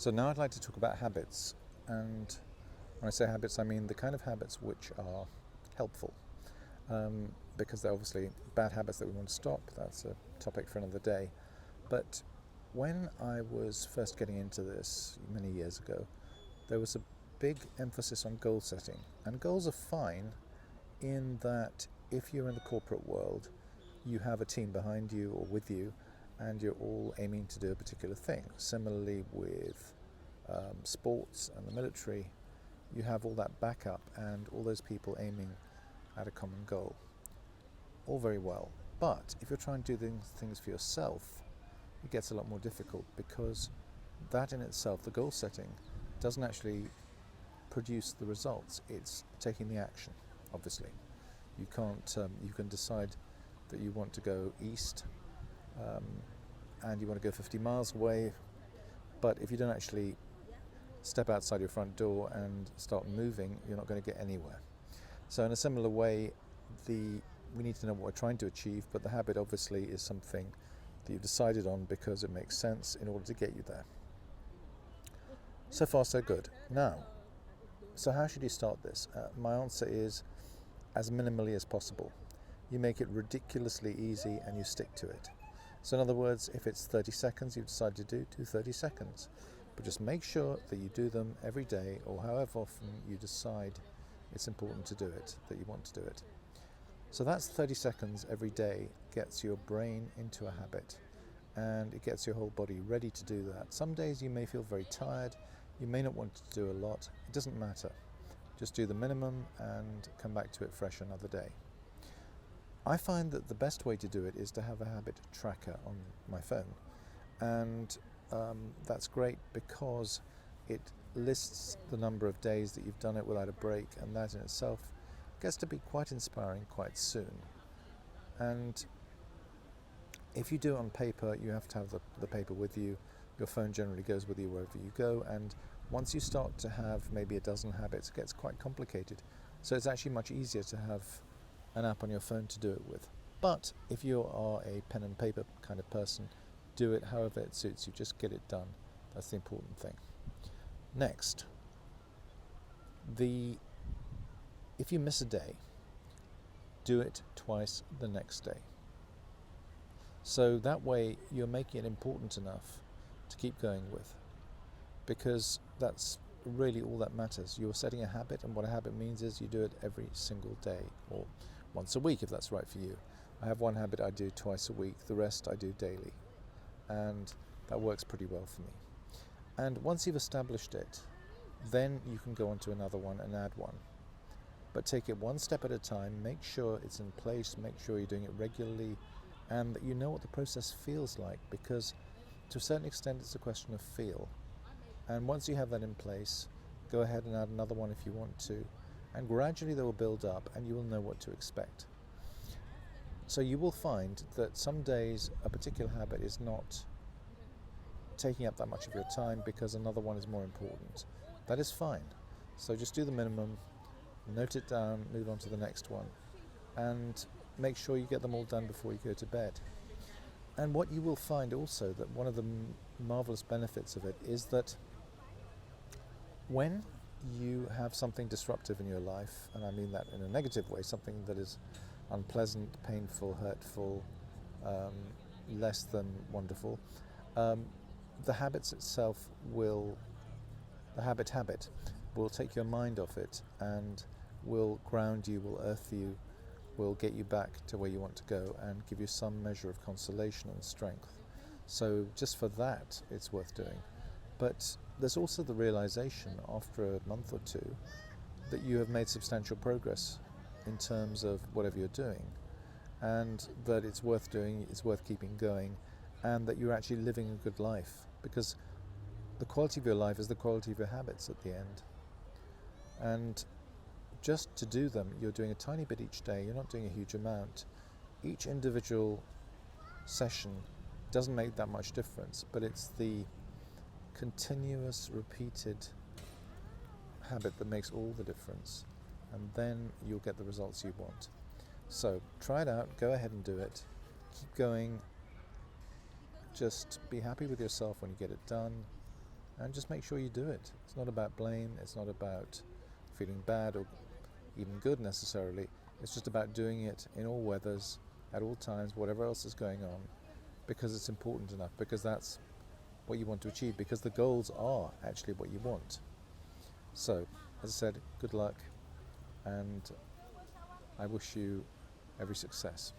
So now I'd like to talk about habits, and when I say habits, I mean the kind of habits which are helpful, because they're obviously bad habits that we want to stop. That's a topic for another day. But when I was first getting into this many years ago, there was a big emphasis on goal setting, and goals are fine in that if you're in the corporate world, you have a team behind you or with you, and you're all aiming to do a particular thing. Similarly with sports and the military, you have all that backup and all those people aiming at a common goal. All very well. But if you're trying to do things for yourself, it gets a lot more difficult, because that in itself, the goal setting, doesn't actually produce the results. It's taking the action, obviously. You can't. You can decide that you want to go east, and you want to go 50 miles away, but if you don't actually step outside your front door and start moving, you're not going to get anywhere. So in a similar way, we need to know what we're trying to achieve, but the habit obviously is something that you've decided on because it makes sense in order to get you there. So far so good. Now, so how should you start this? My answer is as minimally as possible. You make it ridiculously easy and you stick to it. So in other words, if it's 30 seconds you've decided to do 30 seconds. But just make sure that you do them every day, or however often you decide it's important to do it, that you want to do it. So that's 30 seconds every day, gets your brain into a habit, and it gets your whole body ready to do that. Some days you may feel very tired, you may not want to do a lot, it doesn't matter. Just do the minimum and come back to it fresh another day. I find that the best way to do it is to have a habit tracker on my phone, and that's great because it lists the number of days that you've done it without a break, and that in itself gets to be quite inspiring quite soon. And if you do it on paper, you have to have the paper with you. Your phone generally goes with you wherever you go, and once you start to have maybe a dozen habits, it gets quite complicated. So it's actually much easier to have an app on your phone to do it with. But if you are a pen and paper kind of person, do it however it suits you, just get it done. That's the important thing. Next, if you miss a day, do it twice the next day. So that way you're making it important enough to keep going with, because that's really all that matters. You're setting a habit, and what a habit means is you do it every single day, or once a week if that's right for you. I have one habit I do twice a week, the rest I do daily, and that works pretty well for me. And once you've established it, then you can go on to another one and add one. But take it one step at a time, make sure it's in place, make sure you're doing it regularly, and that you know what the process feels like, because to a certain extent it's a question of feel. And once you have that in place, go ahead and add another one if you want to, and gradually they will build up and you will know what to expect. So you will find that some days a particular habit is not taking up that much of your time because another one is more important. That is fine. So just do the minimum, note it down, move on to the next one, and make sure you get them all done before you go to bed. And what you will find also, that one of the marvelous benefits of it is that when you have something disruptive in your life, and I mean that in a negative way, something that is unpleasant, painful, hurtful, less than wonderful, the habits itself the habit will take your mind off it and will ground you, will earth you, will get you back to where you want to go and give you some measure of consolation and strength. So just for that, it's worth doing. But there's also the realization after a month or two that you have made substantial progress in terms of whatever you're doing, and that it's worth doing, it's worth keeping going, and that you're actually living a good life, because the quality of your life is the quality of your habits at the end. And just to do them, you're doing a tiny bit each day, you're not doing a huge amount. Each individual session doesn't make that much difference, but it's the continuous, repeated habit that makes all the difference, and then you'll get the results you want. So try it out, go ahead and do it, keep going, just be happy with yourself when you get it done, and just make sure you do it. It's not about blame, it's not about feeling bad or even good necessarily. It's just about doing it in all weathers, at all times, whatever else is going on, because it's important enough, because that's what you want to achieve, because the goals are actually what you want. So, as I said, good luck, and I wish you every success.